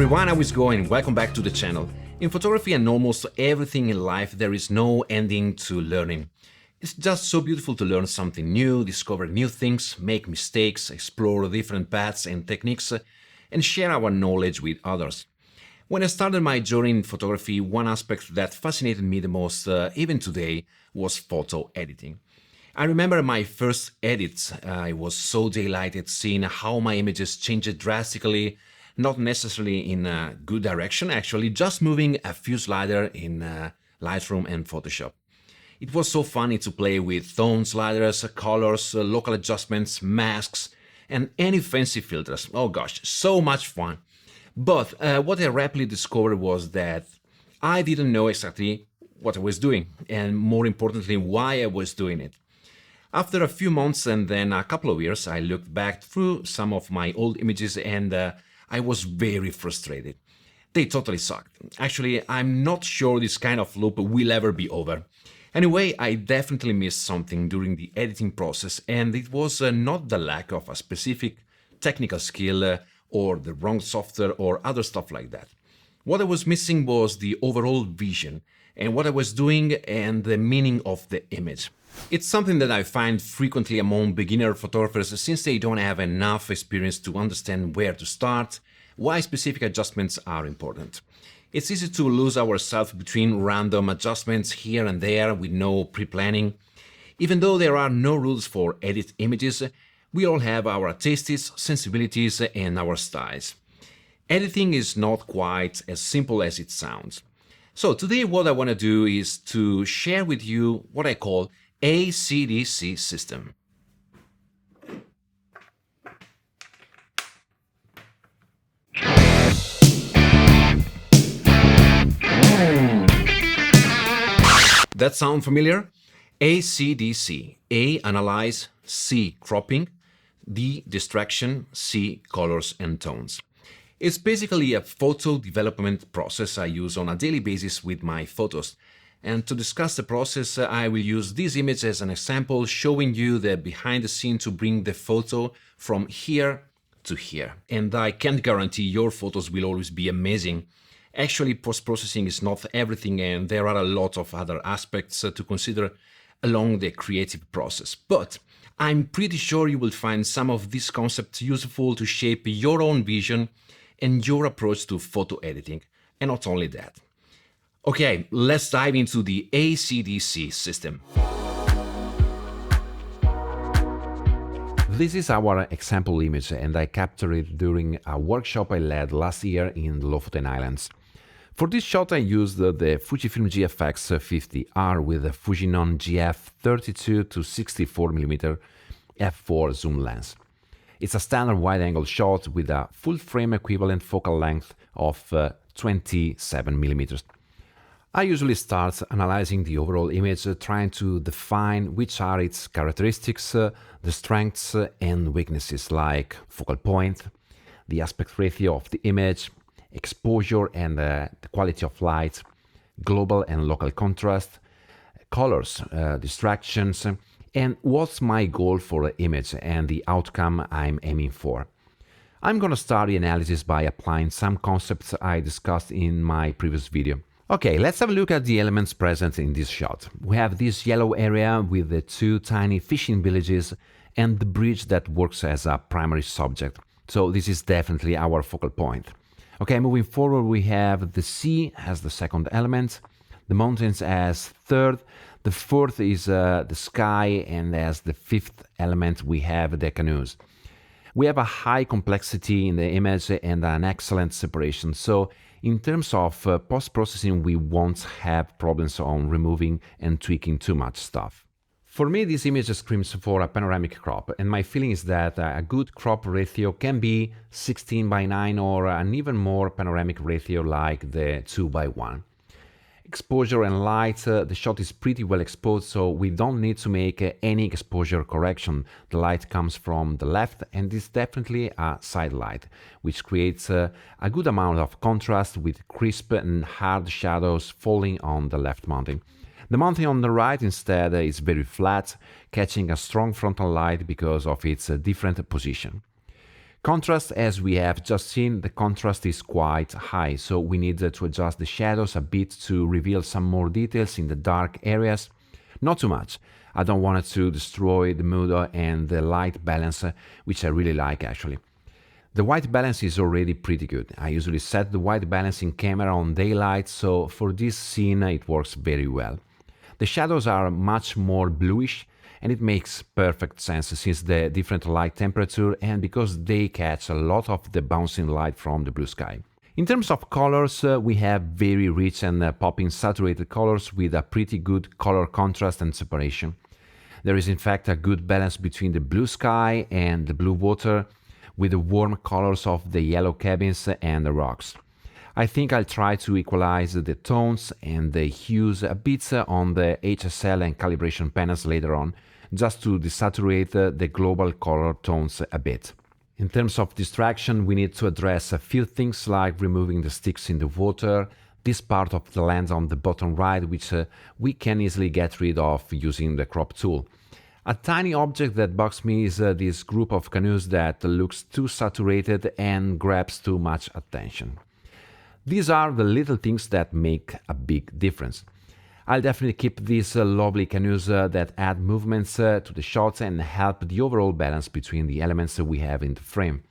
everyone, how is it going? Welcome back to the channel. In photography and almost everything in life, there is no ending to learning. It's just so beautiful to learn something new, discover new things, make mistakes, explore different paths and techniques, and share our knowledge with others. When I started my journey in photography, one aspect that fascinated me the most, even today, was photo editing. I remember my first edits. I was so delighted seeing how my images changed drastically, not necessarily in a good direction, actually, just moving a few sliders in Lightroom and Photoshop. It was so funny to play with tone sliders, colors, local adjustments, masks, and any fancy filters. Oh gosh, so much fun. But what I rapidly discovered was that I didn't know exactly what I was doing, and more importantly, why I was doing it. After a few months and then a couple of years, I looked back through some of my old images and I was very frustrated. They totally sucked. Actually, I'm not sure this kind of loop will ever be over. Anyway, I definitely missed something during the editing process, and it was not the lack of a specific technical skill or the wrong software or other stuff like that. What I was missing was the overall vision and what I was doing and the meaning of the image. It's something that I find frequently among beginner photographers since they don't have enough experience to understand where to start, why specific adjustments are important. It's easy to lose ourselves between random adjustments here and there with no pre-planning. Even though there are no rules for edit images, we all have our tastes, sensibilities, and our styles. Editing is not quite as simple as it sounds. So today what I want to do is to share with you what I call ACDC System. That sound familiar? ACDC. A, analyze, C, cropping, D, distraction, C, colors and tones. It's basically a photo development process I use on a daily basis with my photos. And to discuss the process, I will use this image as an example, showing you the behind the scene to bring the photo from here to here. And I can't guarantee your photos will always be amazing. Actually, post-processing is not everything, and there are a lot of other aspects to consider along the creative process. But I'm pretty sure you will find some of these concepts useful to shape your own vision and your approach to photo editing. And not only that. Okay, let's dive into the ACDC system. This is our example image, and I captured it during a workshop I led last year in the Lofoten Islands. For this shot I used the Fujifilm GFX 50R with a Fujinon XF 32 to 64mm f4 zoom lens. It's a standard wide-angle shot with a full-frame equivalent focal length of 27mm. I usually start analyzing the overall image, trying to define which are its characteristics, the strengths and weaknesses like focal point, the aspect ratio of the image, exposure and the quality of light, global and local contrast, colors, distractions, and what's my goal for the image and the outcome I'm aiming for. I'm going to start the analysis by applying some concepts I discussed in my previous video. Okay, let's have a look at the elements present in this shot. We have this yellow area with the two tiny fishing villages and the bridge that works as a primary subject. So this is definitely our focal point. Okay, moving forward, we have the sea as the second element, the mountains as third, the fourth is the sky, and as the fifth element we have the canoes. We have a high complexity in the image and an excellent separation, so in terms of post-processing we won't have problems on removing and tweaking too much stuff. For me, this image screams for a panoramic crop, and my feeling is that a good crop ratio can be 16:9 or an even more panoramic ratio like the 2:1. Exposure and light, the shot is pretty well exposed, so we don't need to make any exposure correction. The light comes from the left and is definitely a side light, which creates a good amount of contrast with crisp and hard shadows falling on the left mountain. The mountain on the right instead is very flat, catching a strong frontal light because of its different position. Contrast, as we have just seen, the contrast is quite high, so we need to adjust the shadows a bit to reveal some more details in the dark areas. Not too much. I don't want it to destroy the mood and the light balance, which I really like actually. The white balance is already pretty good. I usually set the white balance in camera on daylight, so for this scene it works very well. The shadows are much more bluish, and it makes perfect sense since the different light temperature and because they catch a lot of the bouncing light from the blue sky. In terms of colors, we have very rich and popping saturated colors with a pretty good color contrast and separation. There is in fact a good balance between the blue sky and the blue water, with the warm colors of the yellow cabins and the rocks. I think I'll try to equalize the tones and the hues a bit on the HSL and calibration panels later on, just to desaturate the global color tones a bit. In terms of distraction, we need to address a few things like removing the sticks in the water, this part of the lens on the bottom right, which we can easily get rid of using the crop tool. A tiny object that bugs me is this group of canoes that looks too saturated and grabs too much attention. These are the little things that make a big difference. I'll definitely keep these lovely canoes that add movements to the shots and help the overall balance between the elements we have in the frame.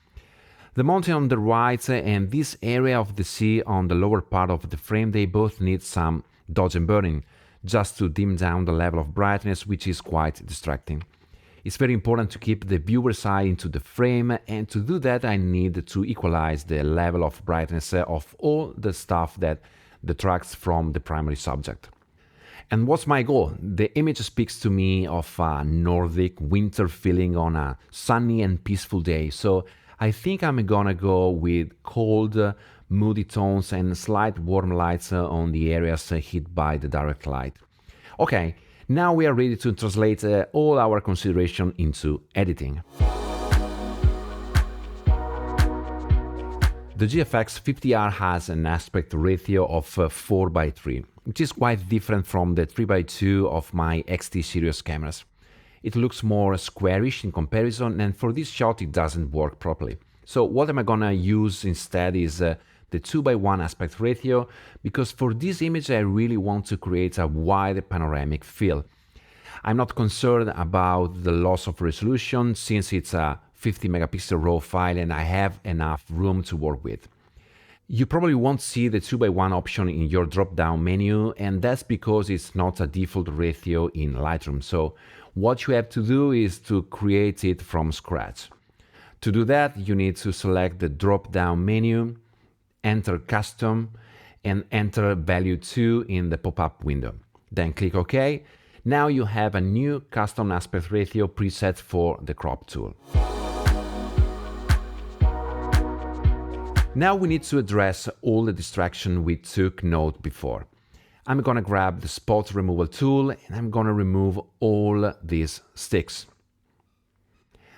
The mountain on the right and this area of the sea on the lower part of the frame, they both need some dodge and burning, just to dim down the level of brightness, which is quite distracting. It's very important to keep the viewer's eye into the frame, and to do that I need to equalize the level of brightness of all the stuff that detracts from the primary subject. And what's my goal? The image speaks to me of a Nordic winter feeling on a sunny and peaceful day, so I think I'm gonna go with cold, moody tones and slight warm lights on the areas hit by the direct light. Okay, now we are ready to translate all our consideration into editing. The GFX 50R has an aspect ratio of 4:3, which is quite different from the 3:2 of my XT series cameras. It looks more squarish in comparison, and for this shot it doesn't work properly. So what am I gonna use instead is the 2:1 aspect ratio, because for this image I really want to create a wide panoramic feel. I'm not concerned about the loss of resolution since it's a 50 megapixel RAW file and I have enough room to work with. You probably won't see the 2:1 option in your drop-down menu, and that's because it's not a default ratio in Lightroom. So what you have to do is to create it from scratch. To do that, you need to select the drop-down menu, enter Custom, and enter Value 2 in the pop-up window. Then click OK. Now you have a new custom aspect ratio preset for the crop tool. Now we need to address all the distraction we took note before. I'm gonna grab the spot removal tool and I'm gonna remove all these sticks.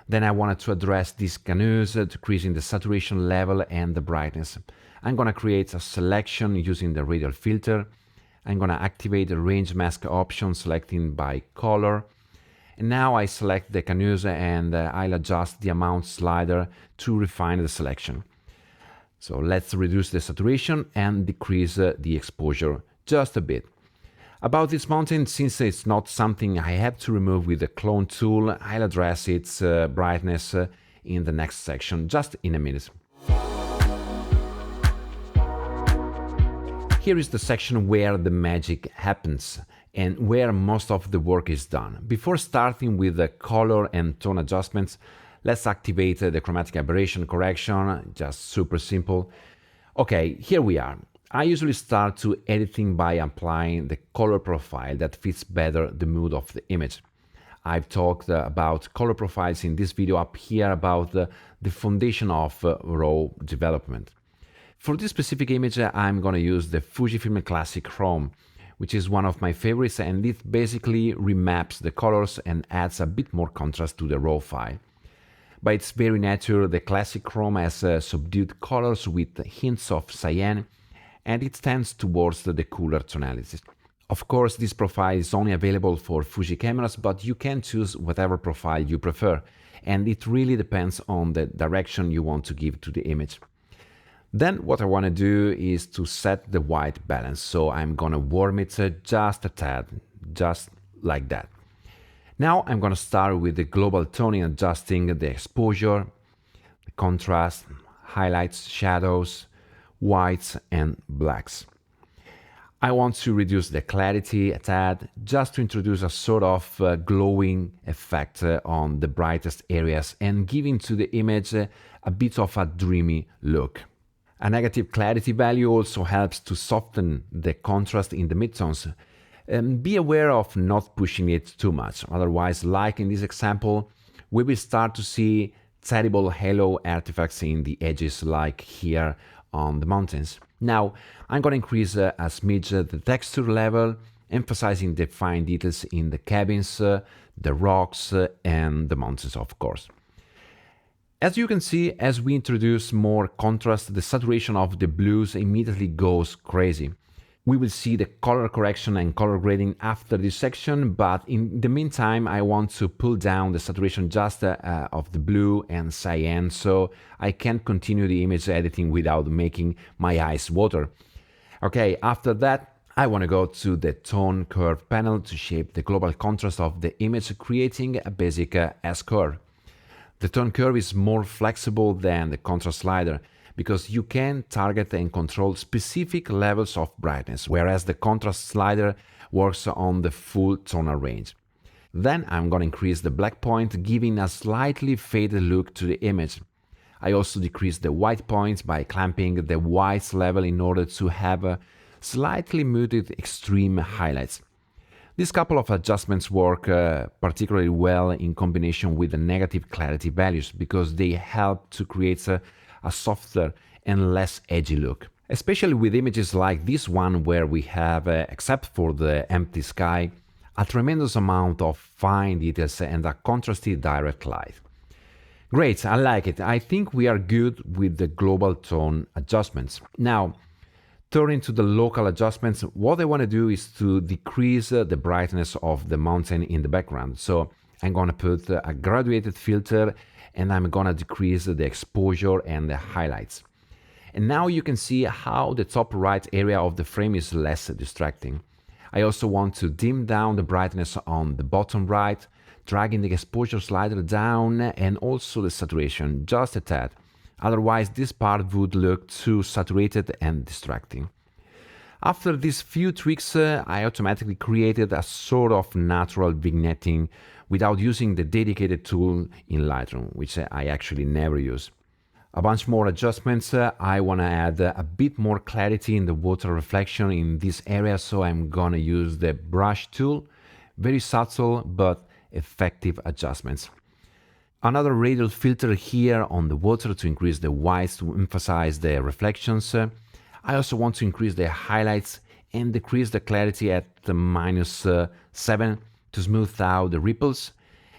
Then I wanted to address these canoes, decreasing the saturation level and the brightness. I'm gonna create a selection using the radial filter. I'm gonna activate the range mask option, selecting by color. And now I select the canoes and I'll adjust the amount slider to refine the selection. So let's reduce the saturation and decrease the exposure just a bit. About this mountain, since it's not something I have to remove with the clone tool, I'll address its brightness in the next section, just in a minute. Here is the section where the magic happens and where most of the work is done. Before starting with the color and tone adjustments, let's activate the chromatic aberration correction, just super simple. Okay, here we are. I usually start to editing by applying the color profile that fits better the mood of the image. I've talked about color profiles in this video up here about the foundation of RAW development. For this specific image, I'm gonna use the Fujifilm Classic Chrome, which is one of my favorites, and it basically remaps the colors and adds a bit more contrast to the RAW file. By its very nature, the Classic Chrome has subdued colors with hints of cyan, and it tends towards the cooler tonalities. Of course, this profile is only available for Fuji cameras, but you can choose whatever profile you prefer, and it really depends on the direction you want to give to the image. Then what I want to do is to set the white balance, so I'm gonna warm it just a tad, just like that. Now I'm gonna start with the global toning, adjusting the exposure, the contrast, highlights, shadows, whites and blacks. I want to reduce the clarity a tad, just to introduce a sort of glowing effect on the brightest areas and giving to the image a bit of a dreamy look. A negative clarity value also helps to soften the contrast in the midtones. Be aware of not pushing it too much, otherwise, like in this example, we will start to see terrible halo artifacts in the edges, like here on the mountains. Now, I'm going to increase a smidge the texture level, emphasizing the fine details in the cabins, the rocks, and the mountains, of course. As you can see, as we introduce more contrast, the saturation of the blues immediately goes crazy. We will see the color correction and color grading after this section, but in the meantime, I want to pull down the saturation just of the blue and cyan, so I can continue the image editing without making my eyes water. Okay, after that, I want to go to the tone curve panel to shape the global contrast of the image, creating a basic S-curve. The tone curve is more flexible than the contrast slider because you can target and control specific levels of brightness, whereas the contrast slider works on the full tonal range. Then I'm going to increase the black point, giving a slightly faded look to the image. I also decrease the white points by clamping the whites level in order to have a slightly muted extreme highlights. These couple of adjustments work particularly well in combination with the negative clarity values because they help to create a softer and less edgy look. Especially with images like this one where we have, except for the empty sky, a tremendous amount of fine details and a contrasty direct light. Great, I like it. I think we are good with the global tone adjustments. Now, turning to the local adjustments, what I want to do is to decrease the brightness of the mountain in the background. So I'm going to put a graduated filter and I'm going to decrease the exposure and the highlights. And now you can see how the top right area of the frame is less distracting. I also want to dim down the brightness on the bottom right, dragging the exposure slider down and also the saturation just a tad. Otherwise, this part would look too saturated and distracting. After these few tricks, I automatically created a sort of natural vignetting without using the dedicated tool in Lightroom, which I actually never use. A bunch more adjustments. I want to add a bit more clarity in the water reflection in this area, so I'm gonna use the brush tool. Very subtle but effective adjustments. Another radial filter here on the water to increase the whites to emphasize the reflections. I also want to increase the highlights and decrease the clarity at the -7 to smooth out the ripples.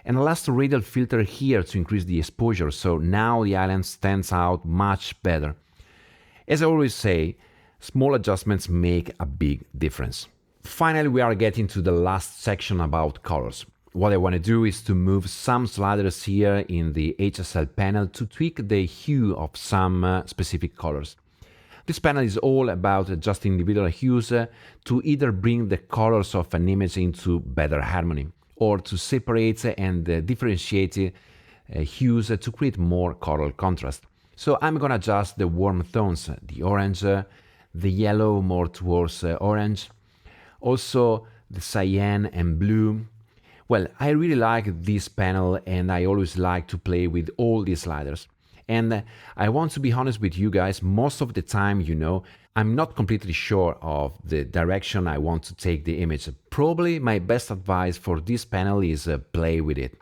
And a last radial filter here to increase the exposure, so now the island stands out much better. As I always say, small adjustments make a big difference. Finally, we are getting to the last section about colors. What I want to do is to move some sliders here in the HSL panel to tweak the hue of some specific colors. This panel is all about adjusting individual hues to either bring the colors of an image into better harmony or to separate and differentiate hues to create more color contrast. So I'm going to adjust the warm tones, the orange, the yellow more towards orange, also the cyan and blue. Well, I really like this panel and I always like to play with all these sliders. And I want to be honest with you guys, most of the time, I'm not completely sure of the direction I want to take the image. Probably my best advice for this panel is play with it.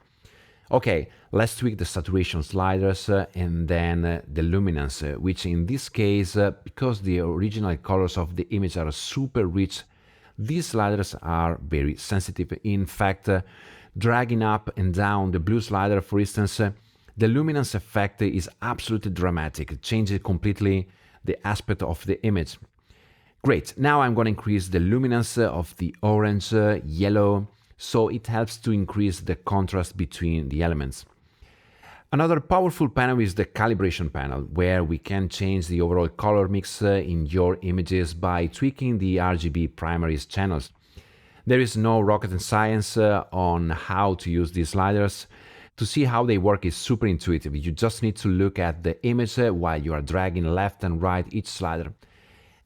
Okay, let's tweak the saturation sliders and then the luminance, which in this case, because the original colors of the image are super rich, these sliders are very sensitive. In fact, dragging up and down the blue slider, for instance, the luminance effect is absolutely dramatic. It changes completely the aspect of the image. Great, now I'm going to increase the luminance of the orange, yellow, so it helps to increase the contrast between the elements. Another powerful panel is the calibration panel, where we can change the overall color mix in your images by tweaking the RGB primaries channels. There is no rocket science on how to use these sliders. To see how they work is super intuitive. You just need to look at the image while you are dragging left and right each slider.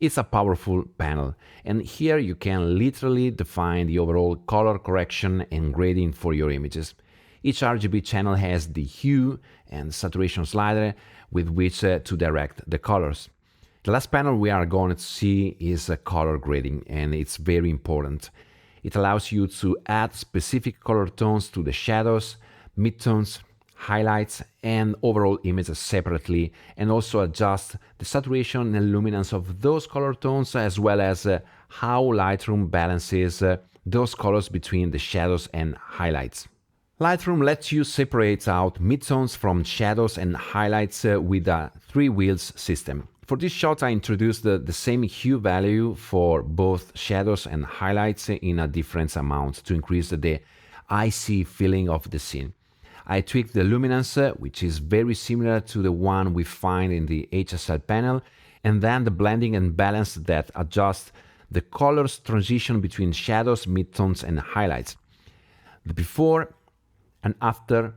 It's a powerful panel, and here you can literally define the overall color correction and grading for your images. Each RGB channel has the hue and saturation slider with which to direct the colors. The last panel we are going to see is color grading, and it's very important. It allows you to add specific color tones to the shadows, midtones, highlights, and overall images separately, and also adjust the saturation and luminance of those color tones, as well as how Lightroom balances those colors between the shadows and highlights. Lightroom lets you separate out midtones from shadows and highlights with a 3 wheels system. For this shot I introduced the same hue value for both shadows and highlights in a different amount to increase the icy feeling of the scene. I tweaked the luminance, which is very similar to the one we find in the HSL panel, and then the blending and balance that adjusts the colors transition between shadows, midtones and highlights. The before and after,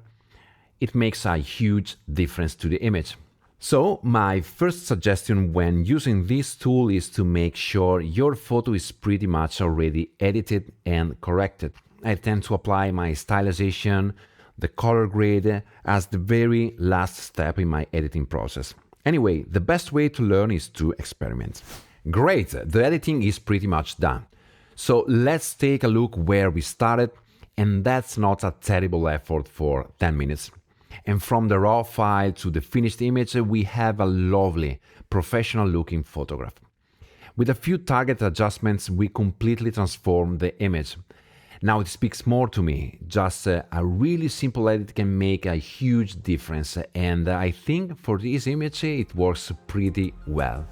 it makes a huge difference to the image. So my first suggestion when using this tool is to make sure your photo is pretty much already edited and corrected. I tend to apply my stylization, the color grade, as the very last step in my editing process. Anyway, the best way to learn is to experiment. Great, the editing is pretty much done. So let's take a look where we started. And that's not a terrible effort for 10 minutes. And from the raw file to the finished image, we have a lovely, professional looking photograph. With a few target adjustments, we completely transform the image. Now it speaks more to me. Just a really simple edit can make a huge difference, and I think for this image it works pretty well.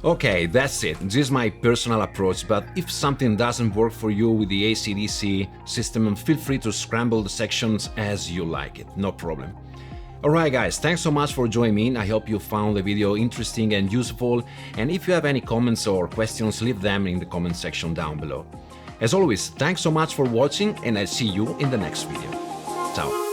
Okay, that's it. This is my personal approach, but if something doesn't work for you with the ACDC system, feel free to scramble the sections as you like it, no problem. Alright guys, thanks so much for joining me. I hope you found the video interesting and useful, and if you have any comments or questions, leave them in the comment section down below. As always, thanks so much for watching, and I'll see you in the next video. Ciao!